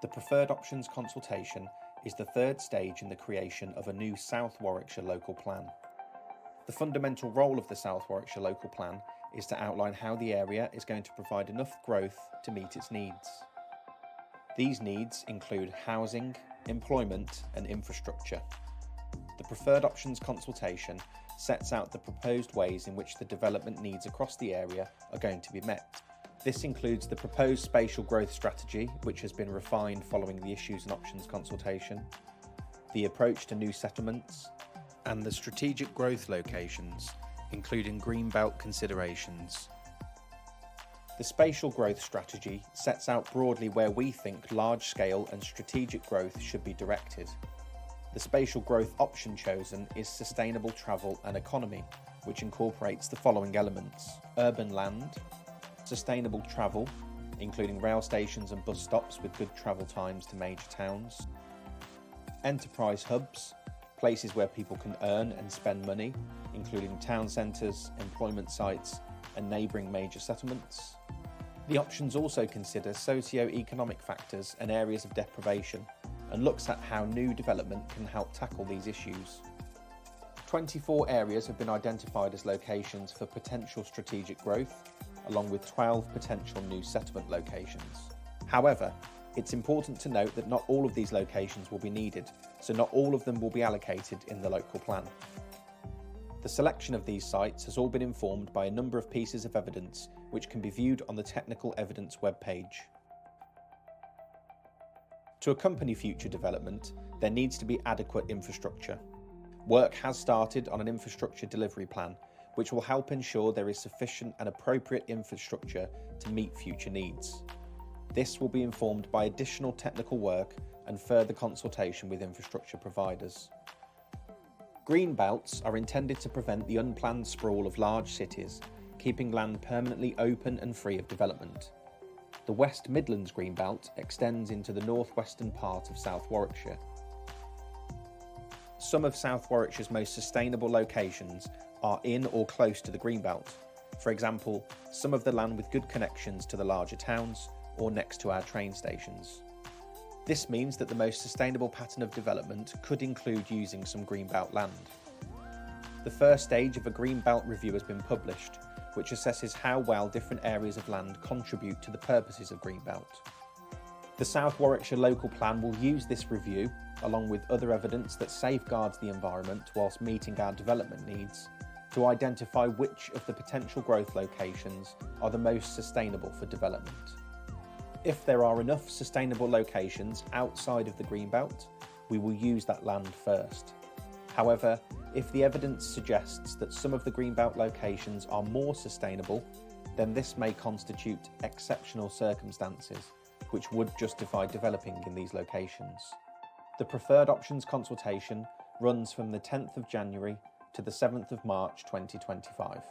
The preferred options consultation is the third stage in the creation of a new South Warwickshire local plan. The fundamental role of the South Warwickshire local plan is to outline how the area is going to provide enough growth to meet its needs. These needs include housing, employment and infrastructure. The preferred options consultation sets out the proposed ways in which the development needs across the area are going to be met. This includes the proposed spatial growth strategy, which has been refined following the issues and options consultation, the approach to new settlements, and the strategic growth locations, including greenbelt considerations. The spatial growth strategy sets out broadly where we think large-scale and strategic growth should be directed. The spatial growth option chosen is sustainable travel and economy, which incorporates the following elements: urban land, sustainable travel, including rail stations and bus stops with good travel times to major towns, enterprise hubs, places where people can earn and spend money, including town centres, employment sites and neighbouring major settlements. The options also consider socio-economic factors and areas of deprivation and looks at how new development can help tackle these issues. 24 areas have been identified as locations for potential strategic growth, along with 12 potential new settlement locations. However, it's important to note that not all of these locations will be needed, so not all of them will be allocated in the local plan. The selection of these sites has all been informed by a number of pieces of evidence which can be viewed on the Technical Evidence webpage. To accompany future development, there needs to be adequate infrastructure. Work has started on an infrastructure delivery plan, which will help ensure there is sufficient and appropriate infrastructure to meet future needs. This will be informed by additional technical work and further consultation with infrastructure providers. Green belts are intended to prevent the unplanned sprawl of large cities, keeping land permanently open and free of development. The West Midlands Green Belt extends into the northwestern part of South Warwickshire. Some of South Warwickshire's most sustainable locations are in or close to the Greenbelt. For example, some of the land with good connections to the larger towns or next to our train stations. This means that the most sustainable pattern of development could include using some Greenbelt land. The first stage of a Greenbelt review has been published, which assesses how well different areas of land contribute to the purposes of Greenbelt. The South Warwickshire local plan will use this review, along with other evidence that safeguards the environment whilst meeting our development needs, to identify which of the potential growth locations are the most sustainable for development. If there are enough sustainable locations outside of the Greenbelt, we will use that land first. However, if the evidence suggests that some of the Greenbelt locations are more sustainable, then this may constitute exceptional circumstances, which would justify developing in these locations. The preferred options consultation runs from the 10th of January to the 7th of March 2025.